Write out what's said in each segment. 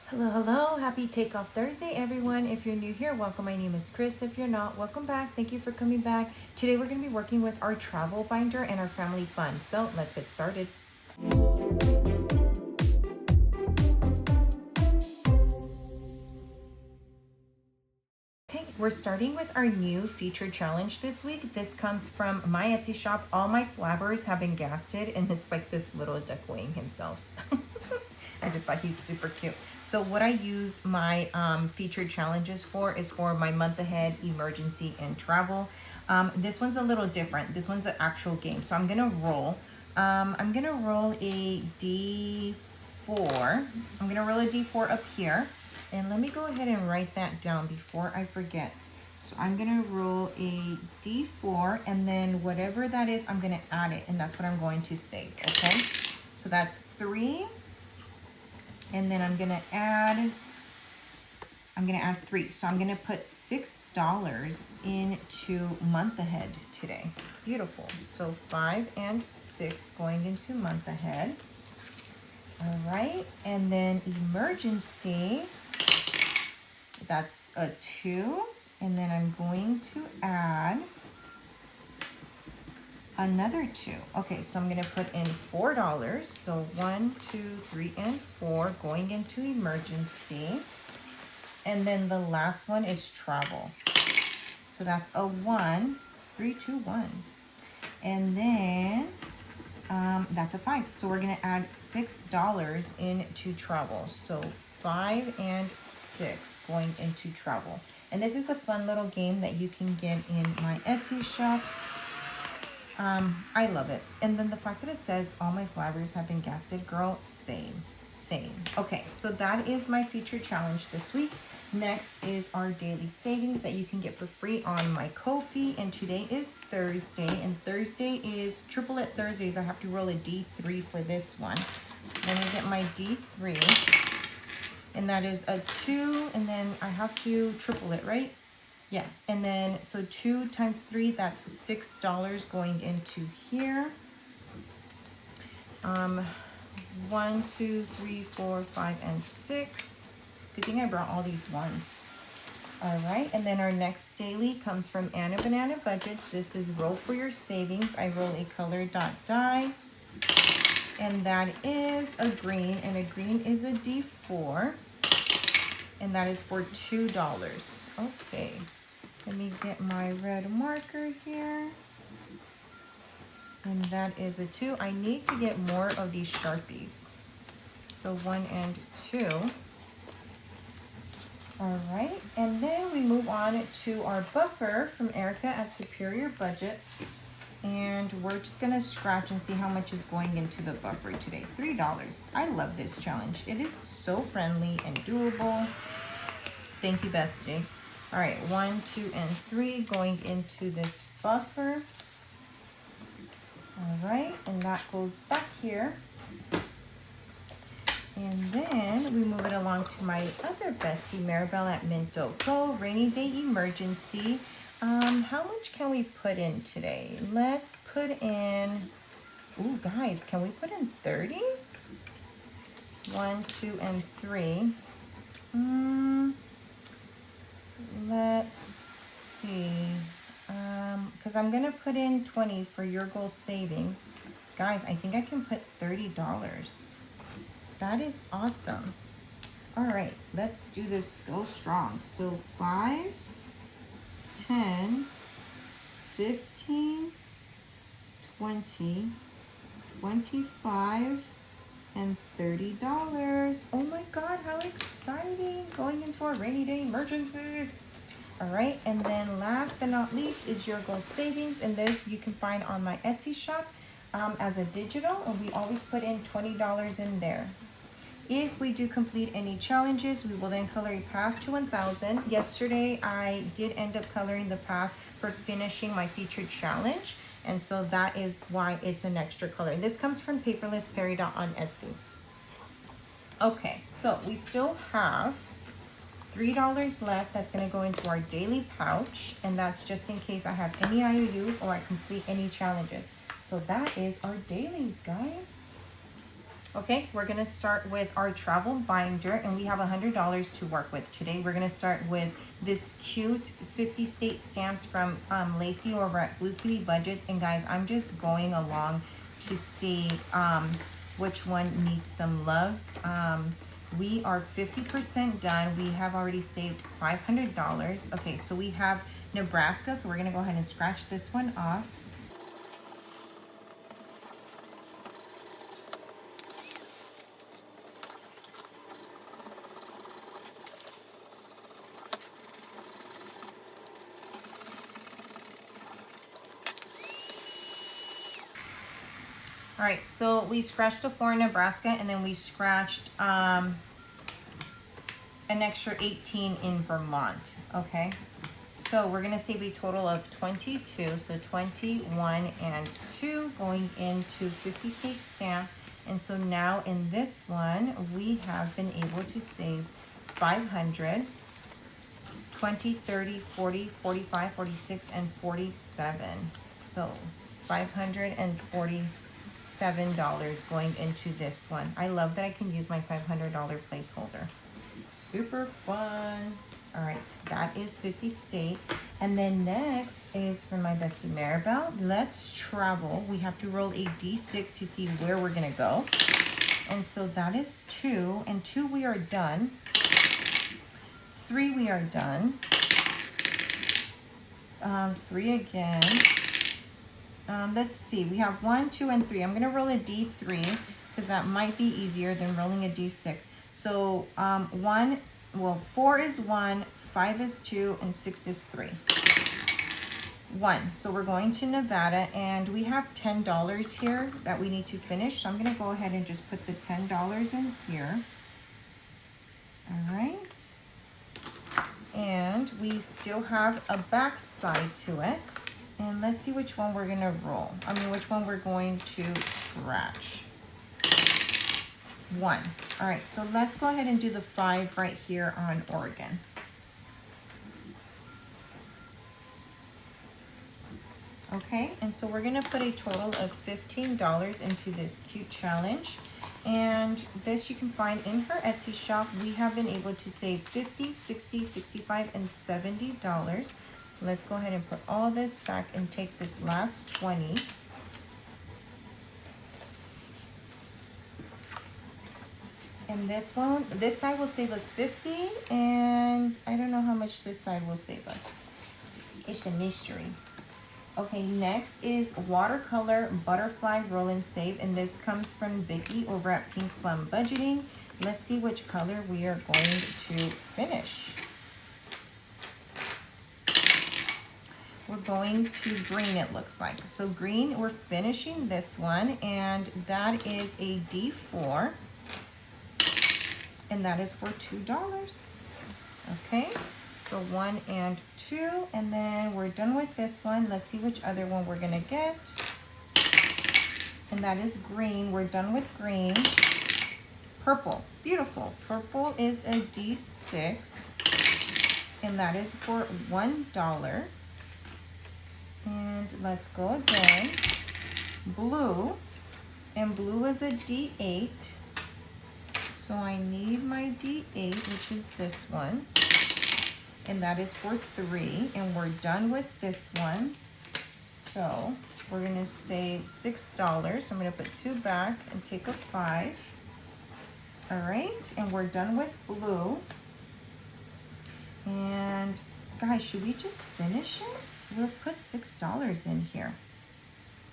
Hello, hello. Happy Takeoff Thursday, everyone. If you're new here, welcome. My name is Chris. If you're not, welcome back. Thank you for coming back. Today, we're going to be working with our travel binder and our family fun. So let's get started. Okay, we're starting with our new feature challenge this week. This comes from my Etsy shop. All my Flabbers have been gasted, and it's like this little duck weighing himself. I just thought he's super cute. So what I use my featured challenges for is for my month ahead, emergency, and travel. This one's a little different. This one's an actual game. So I'm gonna roll. I'm gonna roll a D4. I'm gonna roll a D4 up here. And let me go ahead and write that down before I forget. So I'm gonna roll a D4, and then whatever that is, I'm gonna add it, and that's what I'm going to save, okay? So that's 3. And then I'm gonna add 3. So I'm gonna put $6 into month ahead today. Beautiful. So 5 and 6 going into month ahead. All right, and then emergency, that's a 2. And then I'm going to add another 2. Okay, so I'm gonna put in $4. So 1, 2, 3, and 4 going into emergency. And then the last one is travel. So that's a 1, 3, 2, 1. And then that's a 5. So we're gonna add $6 into travel. So 5 and 6 going into travel. And this is a fun little game that you can get in my Etsy shop. I love it. And then the fact that it says all my Flabbers have been gasted, girl, same. Okay, so that is my feature challenge this week. Next is our daily savings that you can get for free on my Ko-fi. And today is Thursday, and Thursday is triplet Thursdays. I have to roll a D3 for this one. So let me get my D3. And that is a 2, and then I have to triple it, right? Yeah, and then so 2 times 3, that's $6 going into here. 1, 2, 3, 4, 5, and 6. Good thing I brought all these ones. All right, and then our next daily comes from Anna Banana Budgets. This is roll for your savings. I roll a color dot die, and that is a green, and a green is a D4, and that is for $2. Okay. Let me get my red marker here. And that is a 2. I need to get more of these Sharpies. So 1 and 2. All right, and then we move on to our buffer from Erica at Superior Budgets. And we're just gonna scratch and see how much is going into the buffer today. $3. I love this challenge. It is so friendly and doable. Thank you, bestie. All right, 1, 2, and 3 going into this buffer. All right, and that goes back here. And then we move it along to my other bestie, Maribel at Minto Co. Rainy day emergency. How much can we put in today? Let's put in, ooh, guys, can we put in 30? 1, 2, and 3. Let's see, because I'm gonna put in 20 for your goal savings. Guys, I think I can put $30. That is awesome. All right, let's do this. Go strong. So 5, 10, 15, 20, 25, and $30. Oh my God, how exciting. Going into our rainy day emergency. All right, and then last but not least is your goal savings. And this you can find on my Etsy shop as a digital, and we always put in $20 in there. If we do complete any challenges, we will then color a path to 1,000. Yesterday, I did end up coloring the path for finishing my featured challenge. And so that is why it's an extra color. This comes from Paperless Peridot on Etsy. Okay, so we still have $3 left. That's gonna go into our daily pouch. And that's just in case I have any IOUs or I complete any challenges. So that is our dailies, guys. Okay, we're gonna start with our travel binder, and we have $100 to work with today. We're gonna start with this cute 50 state stamps from Lacey over at Blue Kitty Budgets. And guys, I'm just going along to see which one needs some love. We are 50% done. We have already saved $500. Okay, so we have Nebraska, so we're gonna go ahead and scratch this one off. All right, so we scratched a 4 in Nebraska, and then we scratched an extra 18 in Vermont, okay? So we're gonna save a total of 22, so 21 and 2 going into 50 state stamp. And so now in this one, we have been able to save 500, 20, 30, 40, 45, 46, and 47. So $547 going into this one. I love that I can use my $500 placeholder. Super fun. All right, that is 50 state. And then next is from my bestie Maribel. Let's travel. We have to roll a D6 to see where we're gonna go. And so that is 2, and 2 we are done. 3 we are done. 3 again. Let's see, we have 1, 2, and 3. I'm gonna roll a D3 because that might be easier than rolling a D6. So 4 is 1, 5 is 2, and 6 is 3. 1. So we're going to Nevada, and we have $10 here that we need to finish. So I'm gonna go ahead and just put the $10 in here. All right. And we still have a back side to it. And let's see which one we're gonna roll. Which one we're going to scratch. 1. All right, so let's go ahead and do the 5 right here on Oregon. Okay, and so we're gonna put a total of $15 into this cute challenge. And this you can find in her Etsy shop. We have been able to save $50, $60, $65, and $70. So let's go ahead and put all this back and take this last 20. And this side will save us 50, and I don't know how much this side will save us. It's a mystery. Okay, next is watercolor butterfly roll and save, and this comes from Vicky over at Pink Plum Budgeting. Let's see which color we are going to finish. We're going to green, it looks like. So green, we're finishing this one, and that is a D4, and that is for $2. Okay, so 1 and 2, and then we're done with this one. Let's see which other one we're gonna get. And that is green. We're done with green. Purple, beautiful. Purple is a D6, and that is for $1. And let's go again. Blue, and blue is a D8. So I need my D8, which is this one. And that is for 3, and we're done with this one. So we're gonna save $6. So I'm gonna put 2 back and take a 5. All right, and we're done with blue. And guys, should we just finish it? We'll put $6 in here.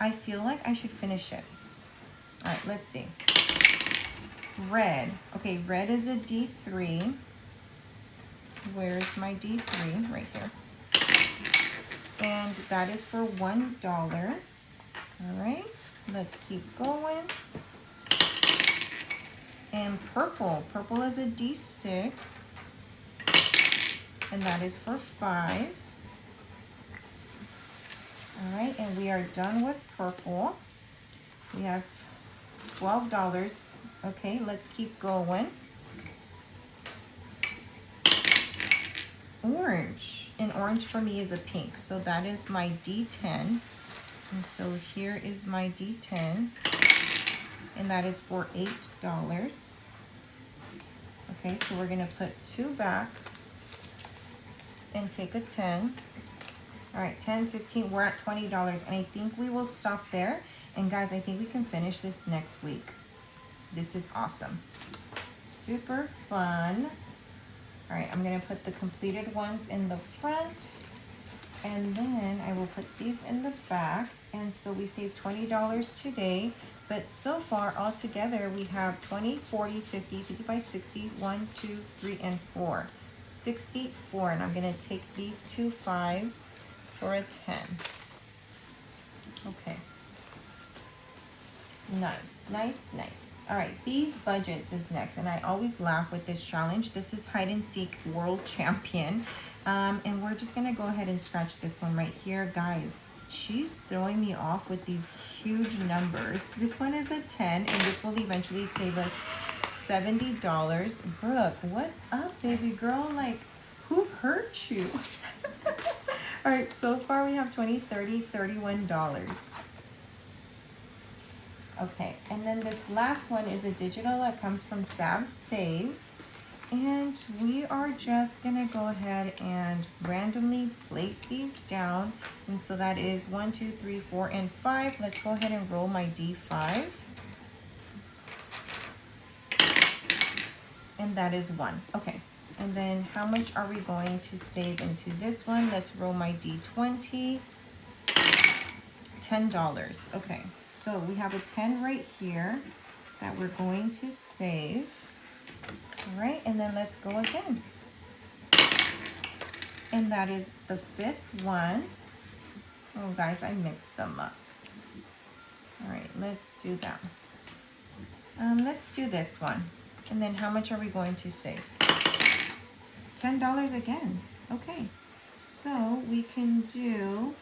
I feel like I should finish it. All right, let's see. Red. Okay, red is a D3. Where's my D3? Right here. And that is for $1. All right, let's keep going. And purple. Purple is a D6. And that is for 5. All right, and we are done with purple. We have $12. Okay, let's keep going. Orange, and orange for me is a pink, so that is my D10. And so here is my D10. and that is for $8. Okay, so we're gonna put 2 back and take a 10. All right, 10, 15, we're at $20, and I think we will stop there. And guys, I think we can finish this next week. This is awesome. Super fun. All right, I'm gonna put the completed ones in the front, and then I will put these in the back. And so we saved $20 today, but so far all together we have 20, 40, 50, 55, 60, 1, 2, 3, and 4. 64, and I'm gonna take these 2 5s for a 10. Okay. Nice, nice, nice. All right, Bees Budgets is next, and I always laugh with this challenge. This is Hide and Seek World Champion, and we're just gonna go ahead and scratch this one right here. Guys, she's throwing me off with these huge numbers. This one is a 10, and this will eventually save us $70. Brooke, what's up, baby girl? Like, who hurt you? All right, so far we have $20, $30, $31. Okay, and then this last one is a digital that comes from Sav Saves. And we are just gonna go ahead and randomly place these down. And so that is 1, 2, 3, 4, and 5. Let's go ahead and roll my D5. And that is 1. Okay, and then how much are we going to save into this one? Let's roll my D20. $10. Okay, so we have a 10 right here that we're going to save. All right, and then let's go again. And that is the 5th one. Oh, guys, I mixed them up. All right, let's do that. Let's do this one. And then how much are we going to save? $10 again. Okay, so we can do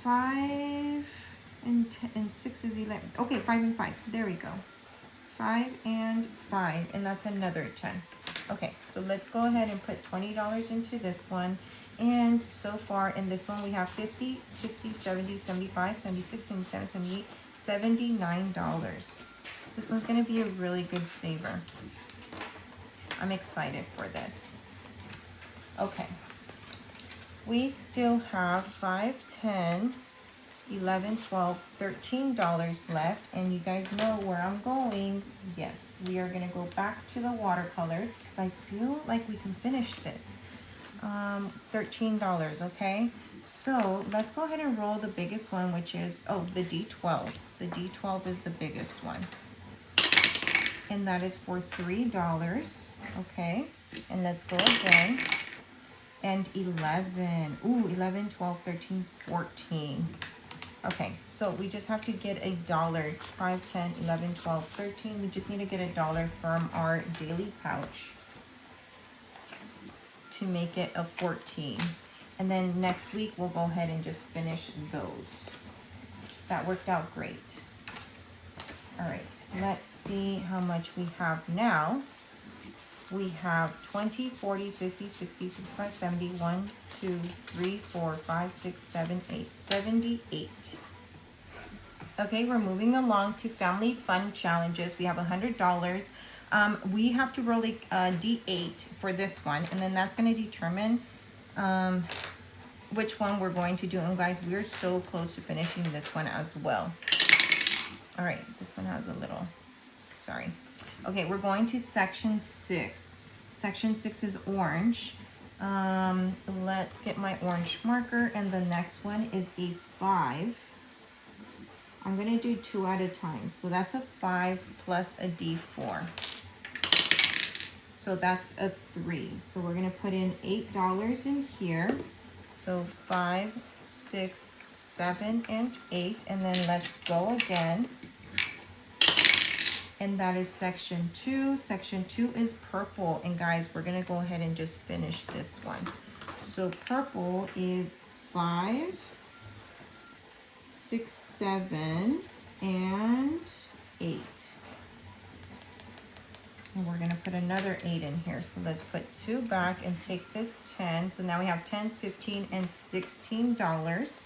5 and 10, and 6 is 11. Okay, 5 and 5. There we go. 5 and 5, and that's another 10. Okay, so let's go ahead and put $20 into this one. And so far in this one, we have 50, 60, 70, 75, 76, 77, 78, $79. This one's gonna be a really good saver. I'm excited for this. Okay. We still have 5, 10, 11, 12, $13 left, and you guys know where I'm going. Yes, we are gonna go back to the watercolors because I feel like we can finish this. $13, okay? So let's go ahead and roll the biggest one, which is, oh, the D12. The D12 is the biggest one. And that is for $3, okay? And let's go again. And 11, ooh, 11, 12, 13, 14. Okay, so we just have to get $1, 5, 10, 11, 12, 13. We just need to get $1 from our daily pouch to make it a 14. And then next week, we'll go ahead and just finish those. That worked out great. All right, let's see how much we have now. We have 20, 40, 50, 60, 65, 70, 1, 2, 3, 4, 5, 6, 7, 8, 78. Okay, we're moving along to family fun challenges. We have $100. We have to roll a D8 for this one, and then that's going to determine which one we're going to do. And guys, we're so close to finishing this one as well. All right, this one has a little, sorry. Okay, we're going to section 6. Section 6 is orange. Let's get my orange marker, and the next one is a 5. I'm gonna do 2 at a time. So that's a 5 plus a D4. So that's a 3. So we're gonna put in $8 in here. So 5, 6, 7, and 8, and then let's go again. And that is section 2. Section 2 is purple. And guys, we're gonna go ahead and just finish this one. So purple is 5, 6, 7, and 8. And we're gonna put another 8 in here. So let's put 2 back and take this 10. So now we have 10, 15, and $16.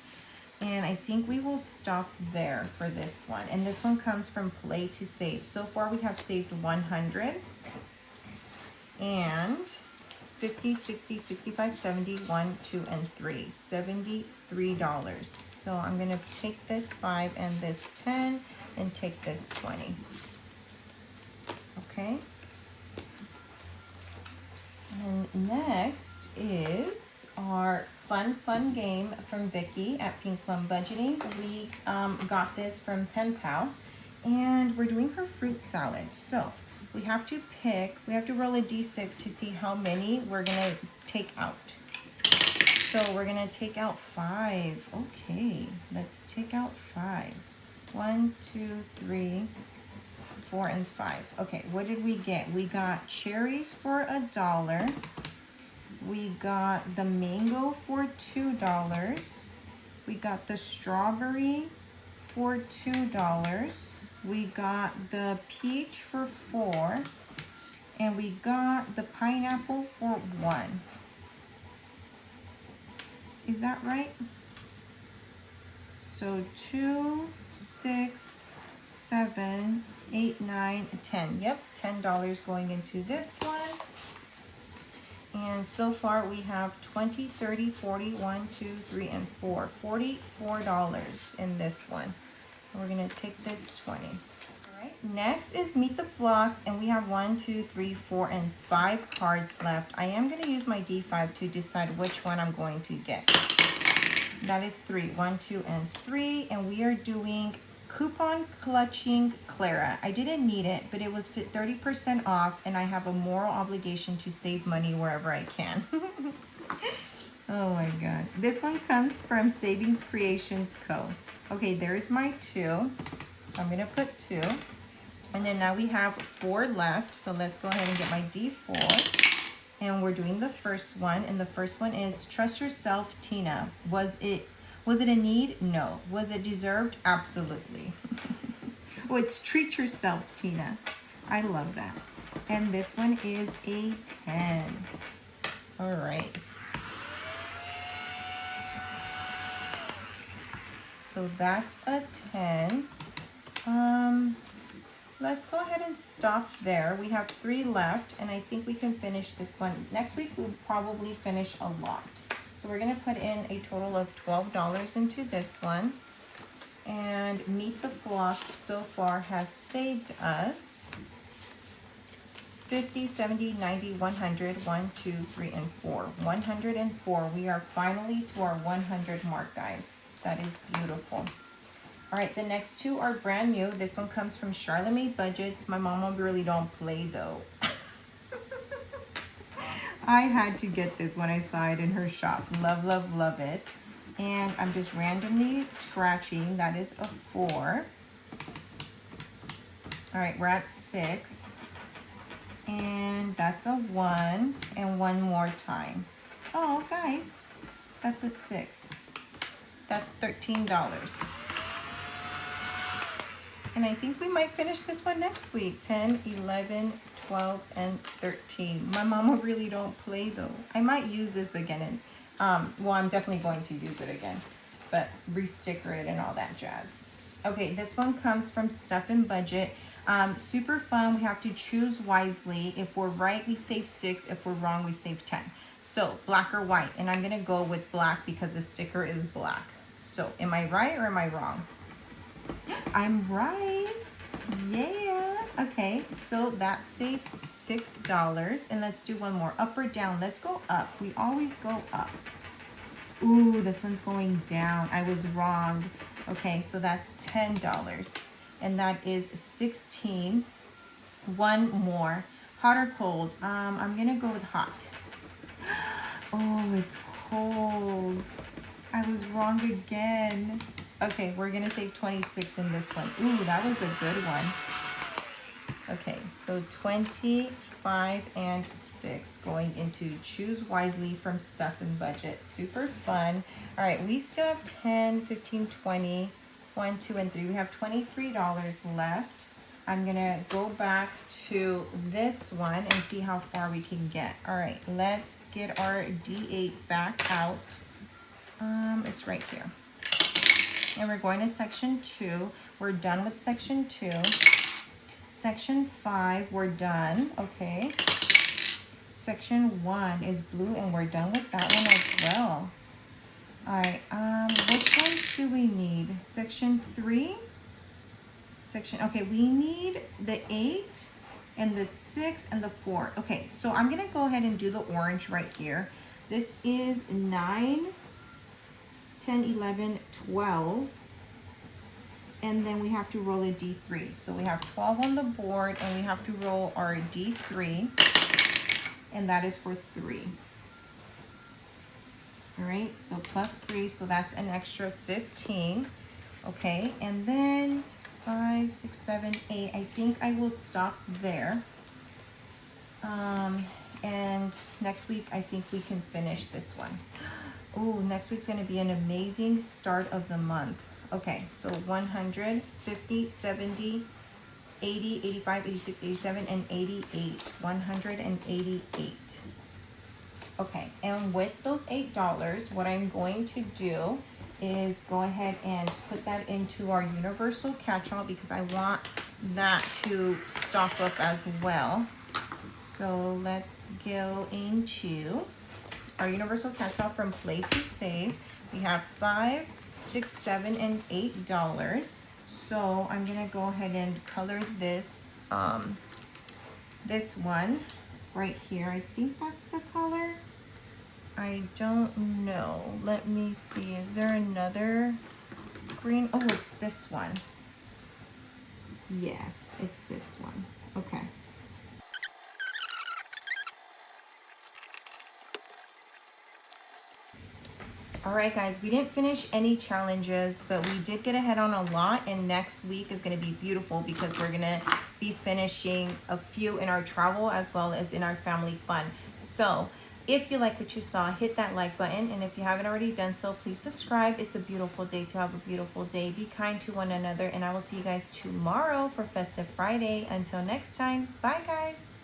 And I think we will stop there for this one. And this one comes from Play to Save. So far we have saved 100 and 50, 60, 65, 70, 1, 2, and 3. $73. So I'm gonna take this 5 and this 10 and take this 20. Okay. And next is our fun game from Vicky at Pink Plum Budgeting. We got this from Pen Pal, and we're doing her fruit salad. So we have to roll a d6 to see how many we're gonna take out. So we're gonna take out 5. Okay, let's take out 5. 1, 2, 3, 4, and 5. Okay, what did we get? We got cherries for $1. We got the mango for $2. We got the strawberry for $2. We got the peach for $4. And we got the pineapple for $1. Is that right? So 2, 6, 7, 8, 9, 10. Yep, $10 going into this one. And so far we have 20, 30, 40, 1, 2, 3, and 4. $44 in this one. And we're gonna take this 20. All right, next is Meet the Flocks, and we have 1, 2, 3, 4, and 5 cards left. I am gonna use my D5 to decide which one I'm going to get. That is 3, 1, 2, and 3, and we are doing Coupon Clutching Clara. I didn't need it, but it was 30% off, and I have a moral obligation to save money wherever I can. Oh my God. This one comes from Savings Creations Co. Okay, there's my 2. So I'm gonna put 2. And then now we have 4 left. So let's go ahead and get my D4. And we're doing the first one. And the first one is Trust Yourself, Tina. Was it a need? No. Was it deserved? Absolutely. Oh, it's Treat Yourself, Tina. I love that. And this one is a 10. All right. So that's a 10. Let's go ahead and stop there. We have 3 left, and I think we can finish this one. Next week, we'll probably finish a lot. So we're gonna put in a total of $12 into this one. And Meet the Flock so far has saved us 50, 70, 90, 100, 1, 2, 3, and 4. 104. We are finally to our 100 mark, guys. That is beautiful. All right, the next 2 are brand new. This one comes from Charlemagne Budgets. My mama really don't play though. I had to get this when I saw it in her shop. Love, love, love it. And I'm just randomly scratching. That is a 4. All right, we're at 6. And that's a 1. And one more time. Oh, guys, that's a 6. That's $13. And I think we might finish this one next week. 10, 11, 12, and 13. My mama really don't play though. I might use this again. And well, I'm definitely going to use it again. But re-sticker it and all that jazz. Okay, this one comes from Stuff and Budget. Super fun. We have to choose wisely. If we're right, we save 6. If we're wrong, we save 10. So black or white. And I'm going to go with black because the sticker is black. So am I right or am I wrong? I'm right. Yeah. Okay, so that saves $6. And let's do one more. Up or down? Let's go up. We always go up. Ooh, this one's going down. I was wrong. Okay, so that's $10. And that is 16. One more. Hot or cold? I'm gonna go with hot. Oh, it's cold. I was wrong again. Okay, we're gonna save 26 in this one. Ooh, that was a good one. Okay, so 25 and 6 going into Choose Wisely from Stuff and Budget. Super fun. All right, we still have 10, 15, 20, 1, 2, and 3. We have $23 left. I'm gonna go back to this one and see how far we can get. All right, let's get our D8 back out. It's right here. And we're going to section 2. We're done with section 2. Section 5, we're done. Okay. Section 1 is blue, and we're done with that one as well. All right, which ones do we need? Section 3? Okay, we need the 8 and the 6 and the 4. Okay, so I'm gonna go ahead and do the orange right here. This is 9, 10, 11, 12. And then we have to roll a D3. So we have 12 on the board, and we have to roll our D3. And that is for 3. All right, so plus 3, so that's an extra 15. Okay, and then 5, 6, 7, 8. I think I will stop there. And next week, I think we can finish this one. Oh, next week's gonna be an amazing start of the month. Okay, so 100, 50, 70, 80, 85, 86, 87, and 88. 188. Okay, and with those $8, what I'm going to do is go ahead and put that into our universal catch-all because I want that to stock up as well. So let's go into our universal catch-all from Play to Save. We have $5, $6, $7, and $8. So I'm gonna go ahead and color this this one right here. I think that's the color. I don't know. Let me see. Is there another green? Oh, it's this one. Yes, it's this one. Okay. All right, guys, we didn't finish any challenges, but we did get ahead on a lot, and next week is going to be beautiful because we're going to be finishing a few in our travel as well as in our family fun. So if you like what you saw, hit that like button, and if you haven't already done so, please subscribe. It's a beautiful day to have a beautiful day. Be kind to one another, and I will see you guys tomorrow for Festive Friday. Until next time, bye, guys.